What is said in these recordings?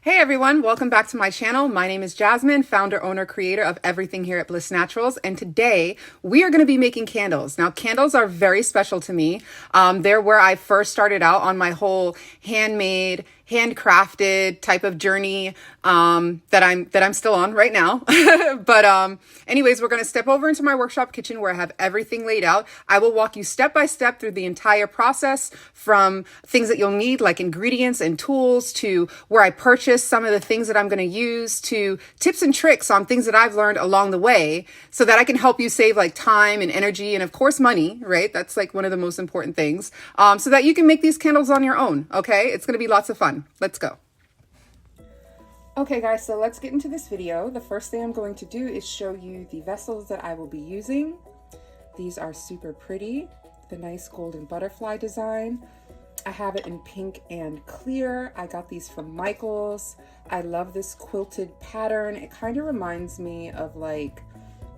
Hey everyone, welcome back to my channel. My name is Jasmine, founder, owner, creator of everything here at Bliss Naturals. And today we are going to be making candles. Now, candles are very special to me. They're where I first started out on my whole handmade, handcrafted type of journey that I'm still on right now. But anyways, we're going to step over into my workshop kitchen where I have everything laid out. I will walk you step by step through the entire process, from things that you'll need like ingredients and tools, to where I purchase some of the things that I'm going to use, to tips and tricks on things that I've learned along the way, so that I can help you save like time and energy and of course money, right? That's like one of the most important things, so that you can make these candles on your own. Okay, it's going to be lots of fun. Let's go. Okay guys, so let's get into this video. The first thing I'm going to do is show you the vessels that I will be using. These are super pretty, the nice golden butterfly design. I have it in pink and clear. I got these from Michael's. I love this quilted pattern. It kind of reminds me of like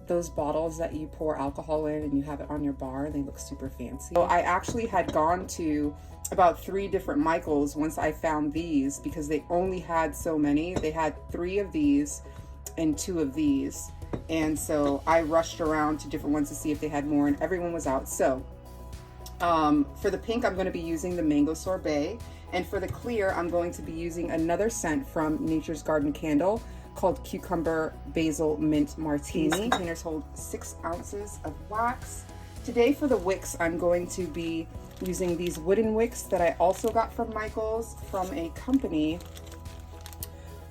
those bottles that you pour alcohol in and you have it on your bar and they look super fancy. So I actually had gone to about 3 different Michael's once I found these, because they only had so many. They had 3 of these and 2 of these. And so I rushed around to different ones to see if they had more, and everyone was out. So for the pink, I'm going to be using the Mango Sorbet. And for the clear, I'm going to be using another scent from Nature's Garden Candle called Cucumber Basil Mint Martini. These containers hold 6 ounces of wax. Today for the wicks, I'm going to be using these wooden wicks that I also got from Michael's, from a company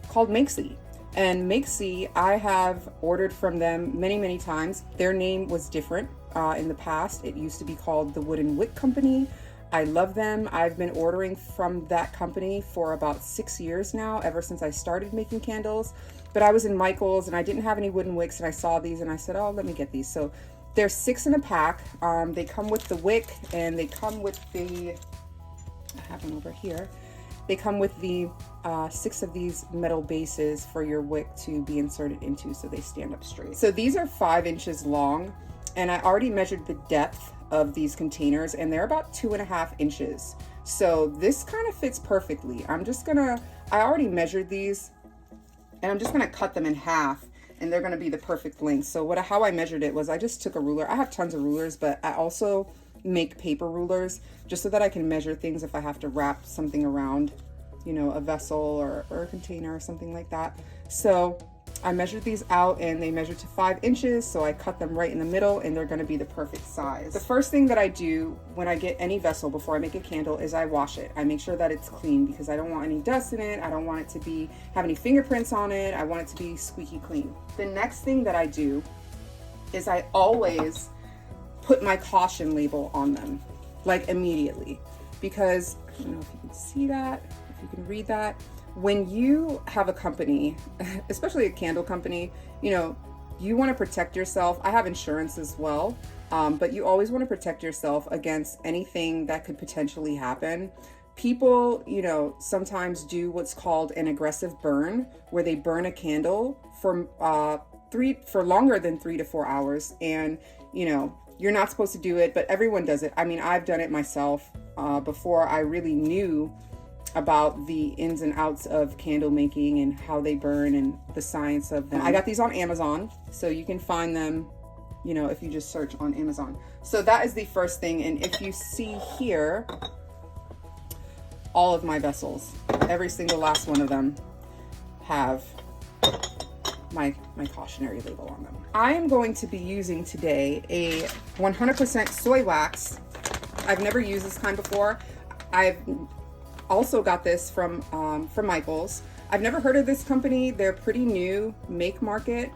called Makesy. And Makesy, I have ordered from them many times. Their name was different in the past. It used to be called the Wooden Wick Company. I love them. I've been ordering from that company for about 6 years now, ever since I started making candles. But I was in Michael's and I didn't have any wooden wicks, and I saw these and I said, oh, let me get these. So they're 6 in a pack. They come with the wick, and they come with the, I have them over here. They come with the 6 of these metal bases for your wick to be inserted into, so they stand up straight. So these are 5 inches long, and I already measured the depth of these containers, and they're about 2.5 inches. So this kind of fits perfectly. I already measured these, and I'm just gonna cut them in half, and they're gonna be the perfect length. So how I measured it was I just took a ruler. I have tons of rulers, but I also make paper rulers just so that I can measure things if I have to wrap something around, you know, a vessel or a container or something like that. So I measured these out, and they measured to 5 inches, so I cut them right in the middle, and they're going to be the perfect size. The first thing that I do when I get any vessel before I make a candle is I wash it. I make sure that it's clean, because I don't want any dust in it. I don't want it to have any fingerprints on it. I want it to be squeaky clean. The next thing that I do is I always put my caution label on them, like immediately, because I don't know if you can see that, if you can read that. When you have a company, especially a candle company, you know, you want to protect yourself. I have insurance as well, but you always want to protect yourself against anything that could potentially happen. People, you know, sometimes do what's called an aggressive burn, where they burn a candle for longer than 3 to 4 hours, and you know, you're not supposed to do it, but everyone does it. I mean, I've done it myself before I really knew about the ins and outs of candle making and how they burn and the science of them. I got these on Amazon, so you can find them, you know, if you just search on Amazon. So that is the first thing. And if you see here, all of my vessels, every single last one of them have my cautionary label on them. I am going to be using today a 100% soy wax. I've never used this kind before. I've also got this from Michael's. I've never heard of this company. They're pretty new, make market.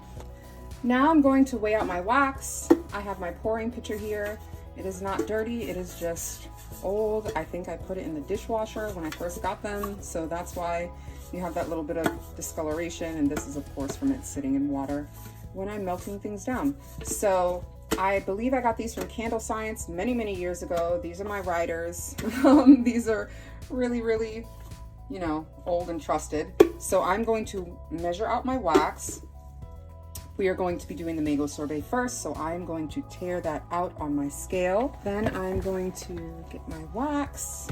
Now I'm going to weigh out my wax. I have my pouring pitcher here. It is not dirty, it is just old. I think I put it in the dishwasher when I first got them, so that's why you have that little bit of discoloration, and this is of course from it sitting in water when I'm melting things down. So I believe I got these from Candle Science many years ago. These are my riders. These are really, you know, old and trusted. So I'm going to measure out my wax. We are going to be doing the Mango Sorbet first, so I'm going to tear that out on my scale. Then I'm going to get my wax,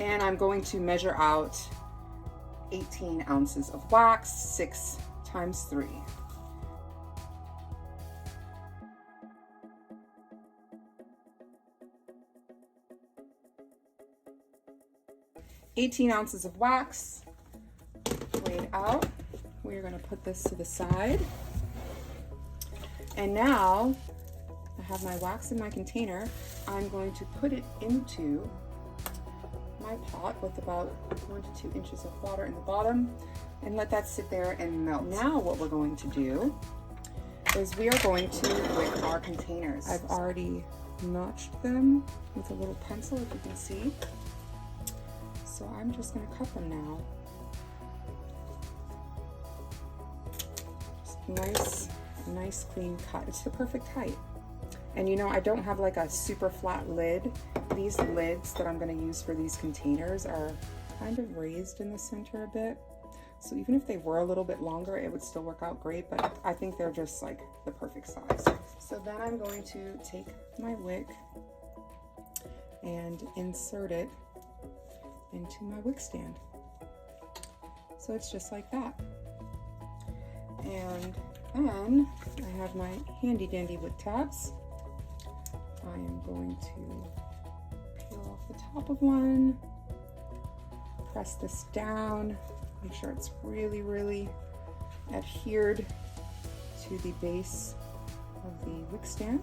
And I'm going to measure out 18 ounces of wax, 6 times 3. $18 ounces of wax weighed out. We're going to put this to the side. And now I have my wax in my container. I'm going to put it into my pot with about 1 to 2 inches of water in the bottom and let that sit there and melt. Now what we're going to do is we are going to wick our containers. I've already notched them with a little pencil, if you can see. So I'm just going to cut them now. Just nice clean cut. It's the perfect height. And you know, I don't have like a super flat lid. These lids that I'm going to use for these containers are kind of raised in the center a bit. So even if they were a little bit longer, it would still work out great, but I think they're just like the perfect size. So then I'm going to take my wick and insert it into my wick stand. So it's just like that. And then I have my handy dandy wick tabs. I am going to peel off the top of one, press this down, make sure it's really adhered to the base of the wick stand.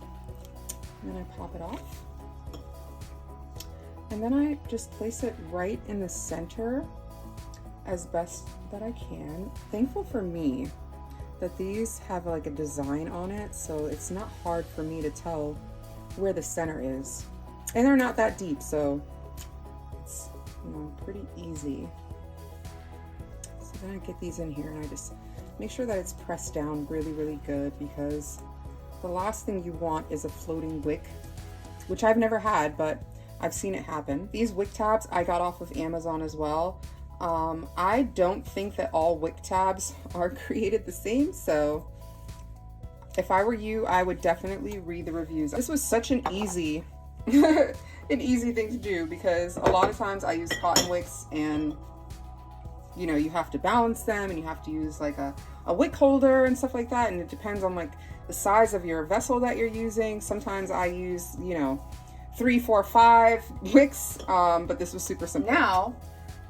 And then I pop it off. And then I just place it right in the center as best that I can. Thankful for me that these have like a design on it, so it's not hard for me to tell where the center is. And they're not that deep, so it's, you know, pretty easy. So then I get these in here and I just make sure that it's pressed down really good, because the last thing you want is a floating wick, which I've never had, but I've seen it happen. These wick tabs I got off of Amazon as well. I don't think that all wick tabs are created the same, so if I were you, I would definitely read the reviews. This was such an easy an easy thing to do, because a lot of times I use cotton wicks and you know, you have to balance them and you have to use like a wick holder and stuff like that, and it depends on like the size of your vessel that you're using. Sometimes I use, you know, 3, 4, 5 wicks, but this was super simple. Now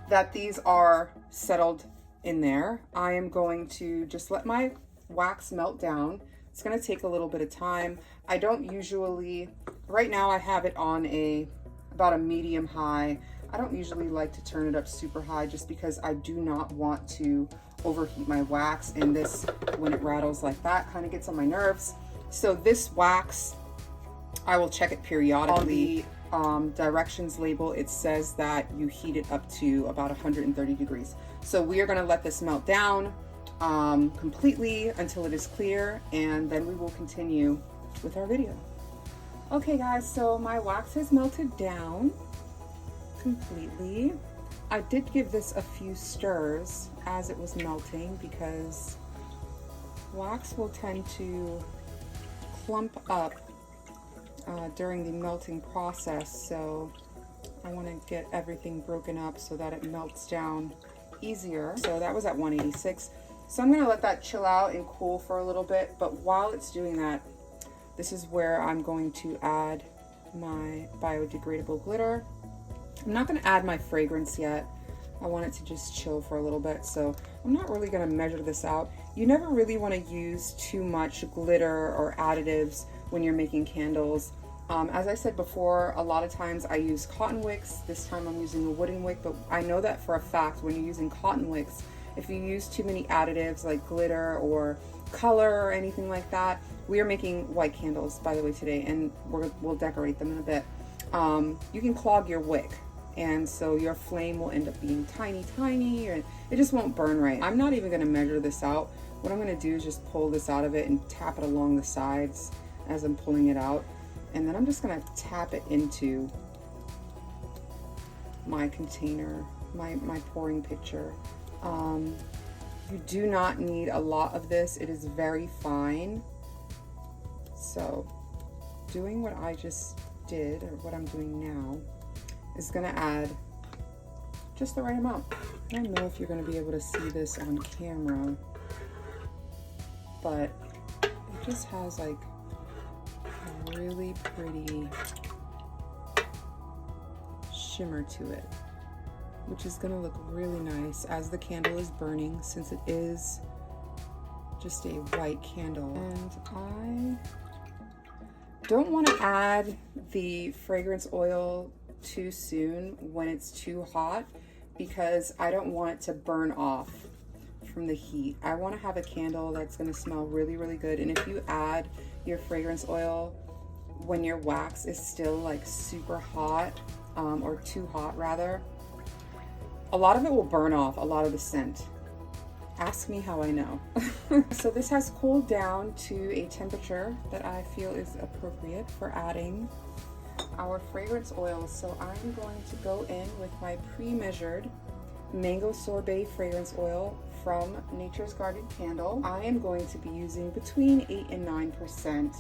that these are settled in there, I am going to just let my wax melt down. It's going to take a little bit of time. I don't usually, right now I have it on about a medium high. I don't usually like to turn it up super high, just because I do not want to overheat my wax, and this, when it rattles like that, kind of gets on my nerves. So this wax, I will check it periodically. On the directions label, it says that you heat it up to about 130 degrees. So we are going to let this melt down completely until it is clear, and then we will continue with our video. Okay guys, so my wax has melted down completely. I did give this a few stirs as it was melting, because wax will tend to clump up during the melting process, so I want to get everything broken up so that it melts down easier. So that was at 186. So I'm going to let that chill out and cool for a little bit, but while it's doing that, this is where I'm going to add my biodegradable glitter. I'm not going to add my fragrance yet. I want it to just chill for a little bit, so I'm not really going to measure this out. You never really want to use too much glitter or additives when you're making candles. As I said before, a lot of times I use cotton wicks. This time I'm using a wooden wick, but I know that for a fact when you're using cotton wicks, if you use too many additives like glitter or color or anything like that, we are making white candles, by the way, today, and we'll decorate them in a bit. You can clog your wick, and so your flame will end up being tiny, and it just won't burn right. I'm not even going to measure this out. What I'm going to do is just pull this out of it and tap it along the sides as I'm pulling it out, and then I'm just going to tap it into my container, my pouring pitcher. You do not need a lot of this. It is very fine. So doing what I just did, or what I'm doing now, is going to add just the right amount. I don't know if you're going to be able to see this on camera, but it just has like a really pretty shimmer to it, which is going to look really nice as the candle is burning, since it is just a white candle. And I don't want to add the fragrance oil too soon when it's too hot, because I don't want it to burn off from the heat. I want to have a candle that's going to smell really, really good. And if you add your fragrance oil when your wax is still like super hot, or too hot rather, a lot of it will burn off, a lot of the scent. Ask me how I know. So this has cooled down to a temperature that I feel is appropriate for adding our fragrance oils. So I'm going to go in with my pre-measured mango sorbet fragrance oil from Nature's Garden Candle. I am going to be using between 8 and 9%,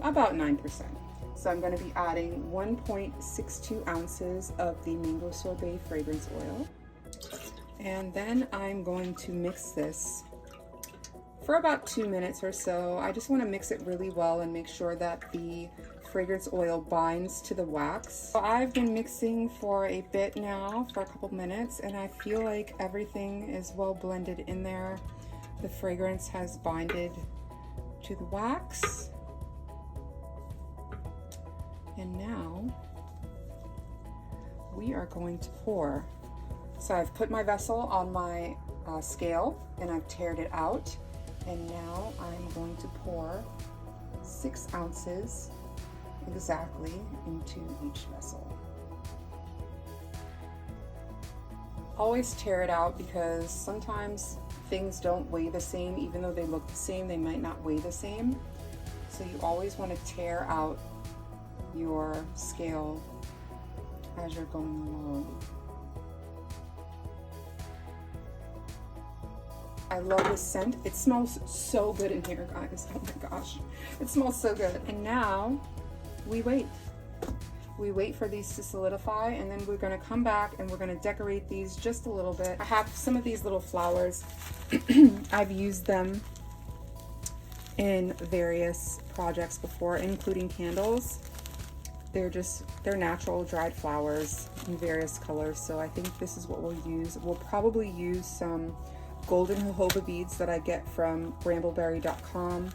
about 9%. So I'm going to be adding 1.62 ounces of the mango sorbet fragrance oil. And then I'm going to mix this for about 2 minutes or so. I just want to mix it really well and make sure that the fragrance oil binds to the wax. So I've been mixing for a bit now, for a couple minutes, and I feel like everything is well blended in there. The fragrance has binded to the wax. And now we are going to pour. So I've put my vessel on my scale and I've tared it out. And now I'm going to pour 6 ounces exactly into each vessel. Always tear it out, because sometimes things don't weigh the same. Even though they look the same, they might not weigh the same. So you always want to tear out your scale as you're going along. I love this scent. It smells so good in here, guys. Oh my gosh, it smells so good. And now we wait. We wait for these to solidify, and then we're gonna come back and we're gonna decorate these just a little bit. I have some of these little flowers. I've used them in various projects before, including candles. They're natural dried flowers in various colors. So I think this is what we'll use. We'll probably use some golden jojoba beads that I get from brambleberry.com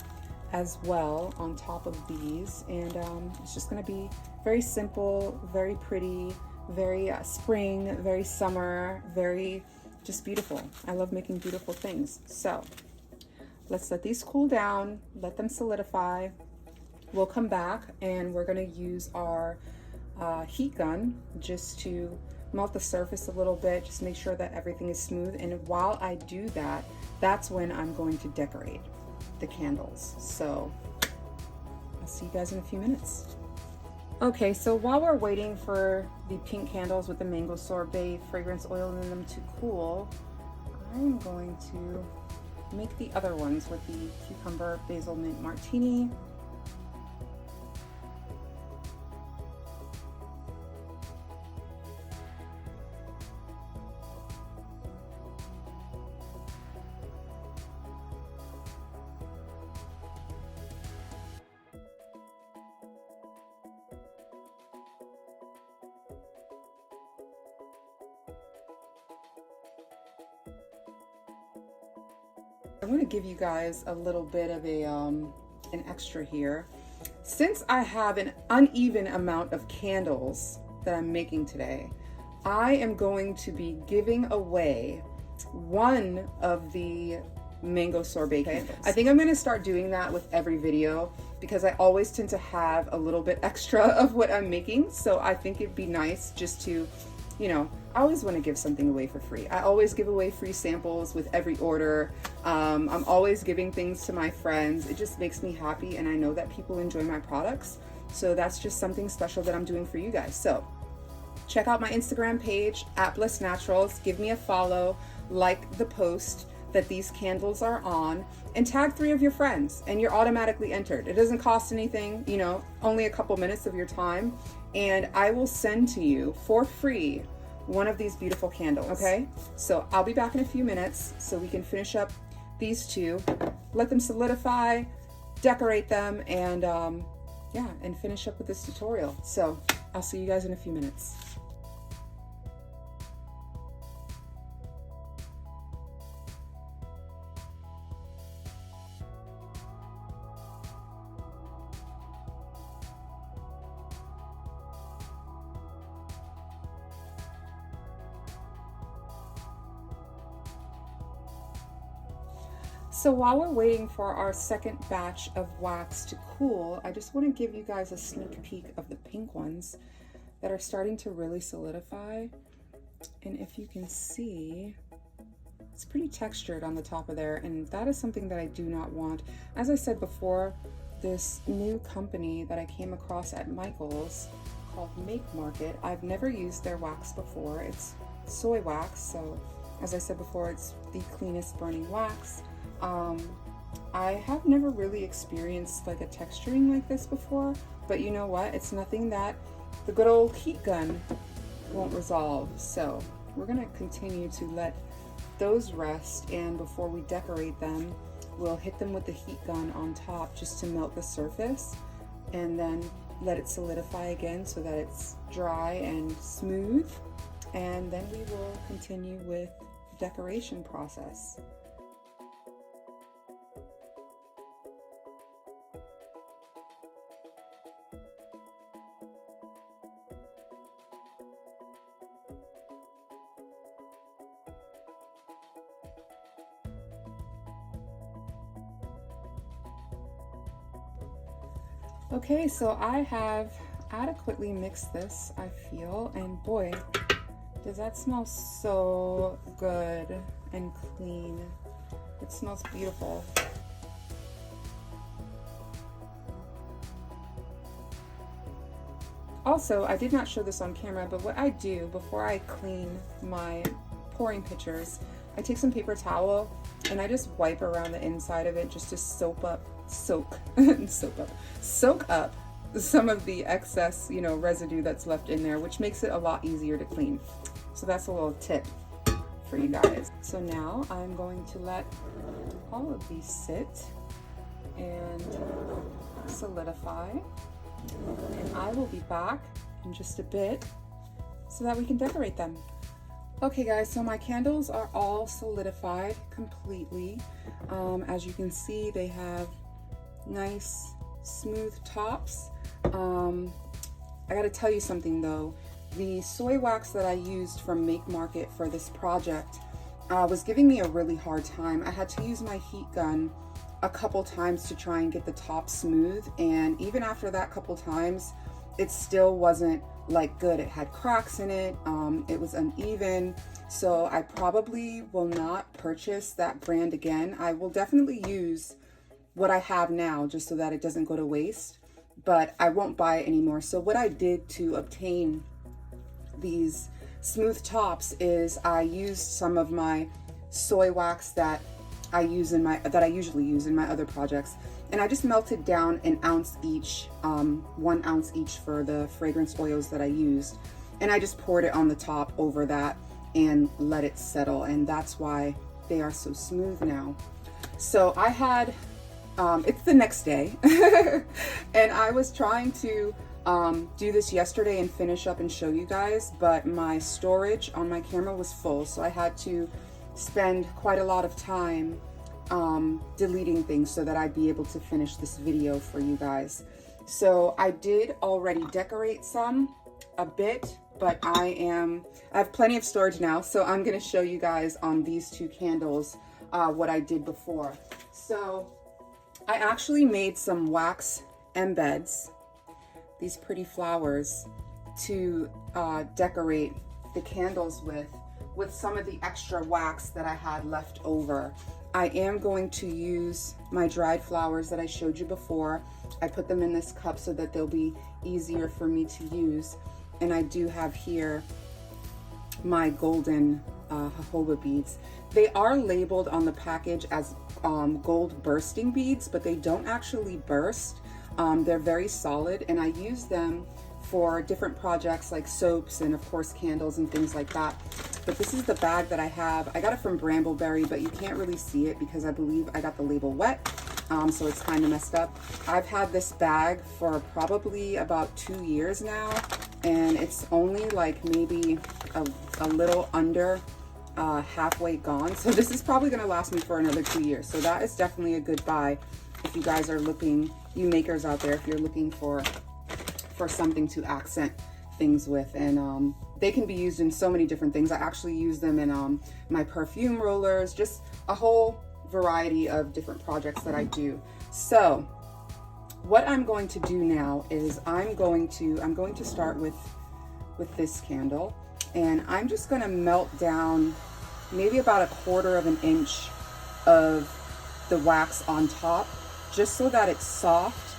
as well on top of these. And it's just gonna be very simple, very pretty, very spring, very summer, very just beautiful. I love making beautiful things. So let's let these cool down, let them solidify. We'll come back and we're gonna use our heat gun just to melt the surface a little bit, just make sure that everything is smooth. And while I do that, that's when I'm going to decorate the candles. So I'll see you guys in a few minutes. Okay, so while we're waiting for the pink candles with the mango sorbet fragrance oil in them to cool, I'm going to make the other ones with the cucumber basil mint martini. I want to give you guys a little bit of an extra here. Since I have an uneven amount of candles that I'm making today, I am going to be giving away one of the mango sorbet candles. I think I'm going to start doing that with every video, because I always tend to have a little bit extra of what I'm making. So I think it'd be nice just to, you know, I always want to give something away for free. I always give away free samples with every order. I'm always giving things to my friends. It just makes me happy, and I know that people enjoy my products. So that's just something special that I'm doing for you guys. So check out my Instagram page, @BlissNaturals. Give me a follow, like the post that these candles are on, and tag 3 of your friends, and you're automatically entered. It doesn't cost anything, you know, only a couple minutes of your time, and I will send to you for free one of these beautiful candles. Okay, so I'll be back in a few minutes so we can finish up these two, let them solidify, decorate them, and yeah, and finish up with this tutorial. So I'll see you guys in a few minutes. So while we're waiting for our second batch of wax to cool, I just want to give you guys a sneak peek of the pink ones that are starting to really solidify. And if you can see, it's pretty textured on the top of there, and that is something that I do not want. As I said before, this new company that I came across at Michael's called Make Market, I've never used their wax before. It's soy wax, so as I said before, it's the cleanest burning wax. I have never really experienced like a texturing like this before, but you know what? It's nothing that the good old heat gun won't resolve. So we're gonna continue to let those rest, and before we decorate them, we'll hit them with the heat gun on top just to melt the surface, and then let it solidify again so that it's dry and smooth, and then we will continue with the decoration process. Okay, so I have adequately mixed this, I feel, and boy, does that smell so good and clean. It smells beautiful. Also, I did not show this on camera, but what I do before I clean my pouring pitchers, I take some paper towel and I just wipe around the inside of it just to soak up some of the excess, you know, residue that's left in there, which makes it a lot easier to clean. So that's a little tip for you guys. So now I'm going to let all of these sit and solidify, and I will be back in just a bit so that we can decorate them. Okay guys, so my candles are all solidified completely. As you can see, they have nice smooth tops. I gotta tell you something though, the soy wax that I used from Make Market for this project was giving me a really hard time. I had to use my heat gun a couple times to try and get the top smooth, and even after that couple times, it still wasn't like good. It had cracks in it, it was uneven, so I probably will not purchase that brand again. I will definitely use what I have now just so that it doesn't go to waste, but I won't buy it anymore. So what I did to obtain these smooth tops is I used some of my soy wax that I usually use in my other projects, and I just melted down an ounce each, 1 ounce each for the fragrance oils that I used, and I just poured it on the top over that and let it settle, and that's why they are so smooth now. So I had it's the next day and I was trying to do this yesterday and finish up and show you guys, but my storage on my camera was full, so I had to spend quite a lot of time deleting things so that I'd be able to finish this video for you guys. So I did already decorate a bit, but I have plenty of storage now, so I'm going to show you guys on these two candles what I did before. So I actually made some wax embeds, these pretty flowers, to decorate the candles with some of the extra wax that I had left over. I am going to use my dried flowers that I showed you before. I put them in this cup so that they'll be easier for me to use. And I do have here my golden jojoba beads. They are labeled on the package as gold bursting beads, but they don't actually burst. They're very solid, and I use them for different projects like soaps and of course candles and things like that. But this is the bag that I have. I got it from Brambleberry, but you can't really see it because I believe I got the label wet, so it's kind of messed up. I've had this bag for probably about 2 years now, and it's only like maybe a little under halfway gone. So this is probably gonna last me for another 2 years. So that is definitely a good buy if you guys are looking, you makers out there, if you're looking for something to accent things with. And they can be used in so many different things. I actually use them in my perfume rollers, just a whole variety of different projects that I do. So what I'm going to do now is I'm going to start with this candle, and I'm just going to melt down maybe about 1/4 of an inch of the wax on top, just so that it's soft,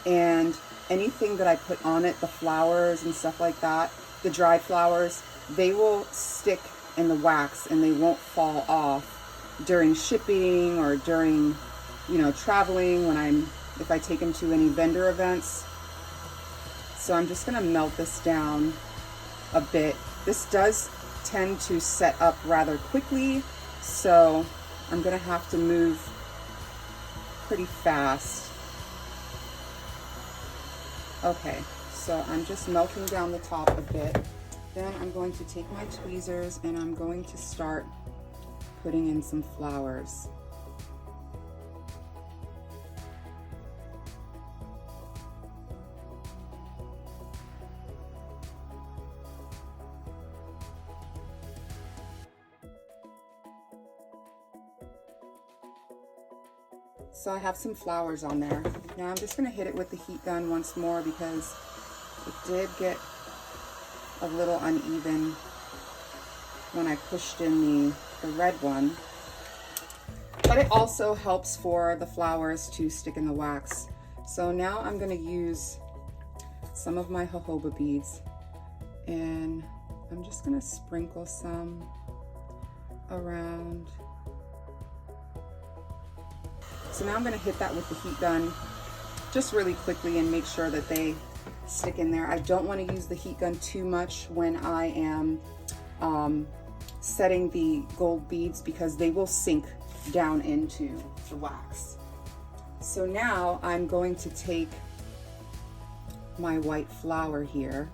and anything that I put on it, the flowers and stuff like that, the dried flowers, they will stick in the wax and they won't fall off during shipping or during, you know, traveling if I take them to any vendor events. So I'm just gonna melt this down a bit. This does tend to set up rather quickly, so I'm gonna have to move pretty fast. Okay, so I'm just melting down the top a bit. Then I'm going to take my tweezers and I'm going to start putting in some flowers. So I have some flowers on there. Now I'm just gonna hit it with the heat gun once more because it did get a little uneven when I pushed in the red one. But it also helps for the flowers to stick in the wax. So now I'm gonna use some of my jojoba beads, and I'm just gonna sprinkle some around. So now I'm going to hit that with the heat gun just really quickly and make sure that they stick in there. I don't want to use the heat gun too much when I am setting the gold beads because they will sink down into the wax. So now I'm going to take my white flower here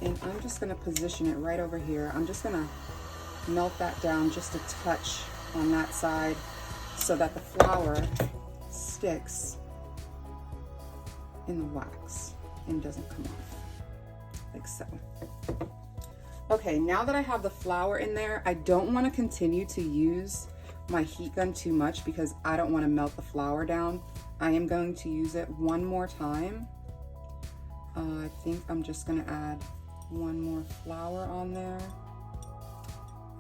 and I'm just going to position it right over here. I'm just going to melt that down just a touch on that side, so that the flower sticks in the wax and doesn't come off, like so. Okay, now that I have the flower in there, I don't want to continue to use my heat gun too much because I don't want to melt the flower down. I am going to use it one more time. I think I'm just going to add one more flower on there.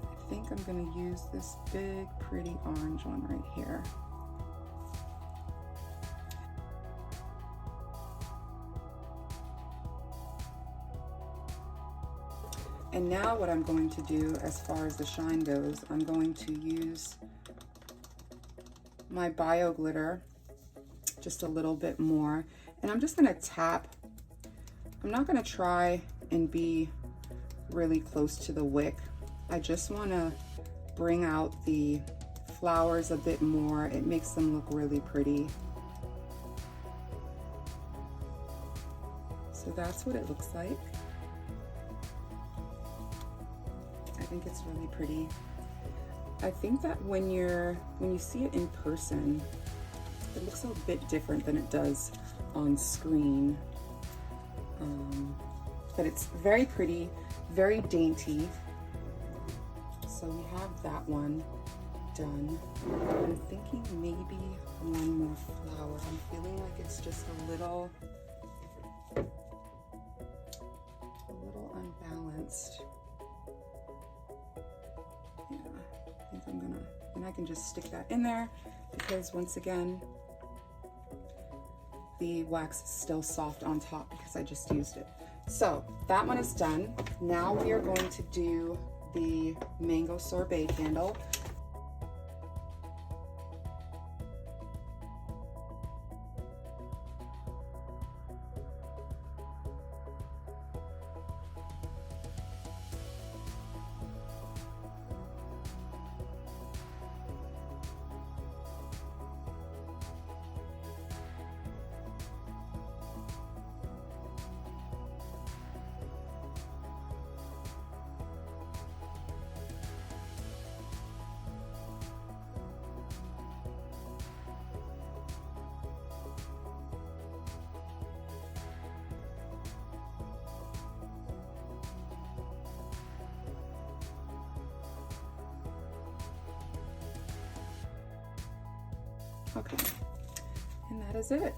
I think I'm going to use this big pretty orange one right here. And now what I'm going to do as far as the shine goes, I'm going to use my bio glitter just a little bit more, and I'm just going to tap. I'm not going to try and be really close to the wick. I just want to bring out the flowers a bit more. It makes them look really pretty. So that's what it looks like. I think it's really pretty. I think that when you see it in person, it looks a bit different than it does on screen. But it's very pretty, very dainty. So we have that one done. I'm thinking maybe one more flower. I'm feeling like it's just a little unbalanced. Yeah, I think I'm gonna, and I can just stick that in there because once again, the wax is still soft on top because I just used it. So that one is done. Now we are going to do the mango sorbet candle. Okay, and that is it.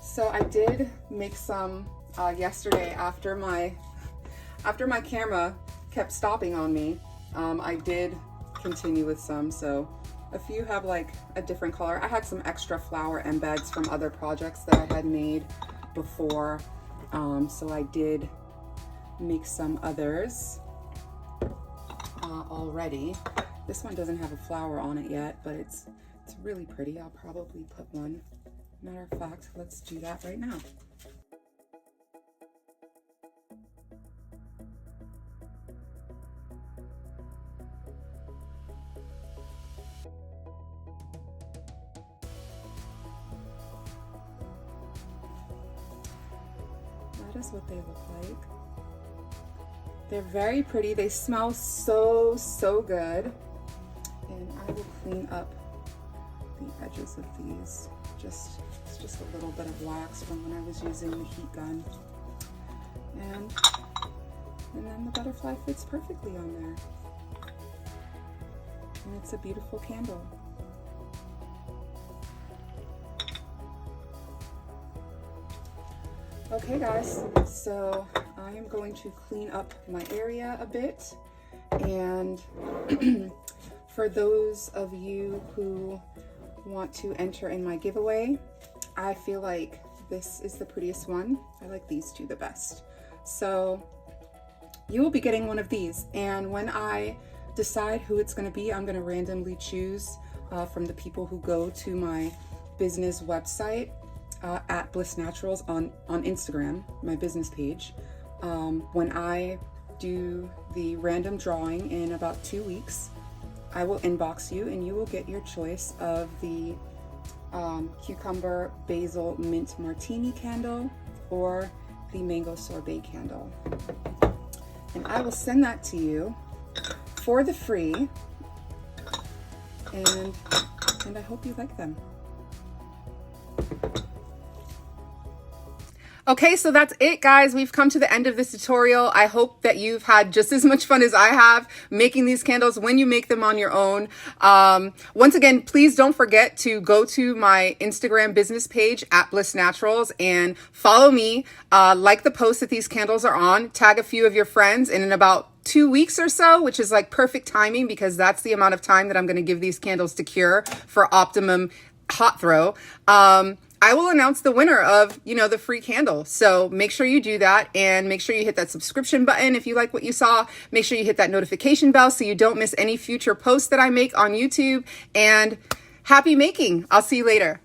So I did make some yesterday after my camera kept stopping on me. I did continue with some, so a few have like a different color. I had some extra flower embeds from other projects that I had made before, so I did make some others already. This one doesn't have a flower on it yet, but it's really pretty. I'll probably put one. Matter of fact, let's do that right now. That is what they look like. They're very pretty. They smell so good. And I will clean up the edges of these. It's just a little bit of wax from when I was using the heat gun. And then the butterfly fits perfectly on there. And it's a beautiful candle. Okay guys, so I am going to clean up my area a bit, and for those of you who want to enter in my giveaway, I feel like this is the prettiest one. I like these two the best. So you will be getting one of these, and when I decide who it's going to be, I'm going to randomly choose from the people who go to my business website at Bliss Naturals on Instagram, my business page. When I do the random drawing in about 2 weeks, I will inbox you and you will get your choice of the cucumber basil mint martini candle or the mango sorbet candle. And I will send that to you for the free, and I hope you like them. Okay, so that's it, guys. We've come to the end of this tutorial. I hope that you've had just as much fun as I have making these candles when you make them on your own. Once again, please don't forget to go to my Instagram business page at Bliss Naturals and follow me. Like the post that these candles are on, tag a few of your friends, and in about 2 weeks or so, which is like perfect timing because that's the amount of time that I'm going to give these candles to cure for optimum hot throw. I will announce the winner of, the free candle. So make sure you do that, and make sure you hit that subscription button if you like what you saw. Make sure you hit that notification bell so you don't miss any future posts that I make on YouTube. And happy making. I'll see you later.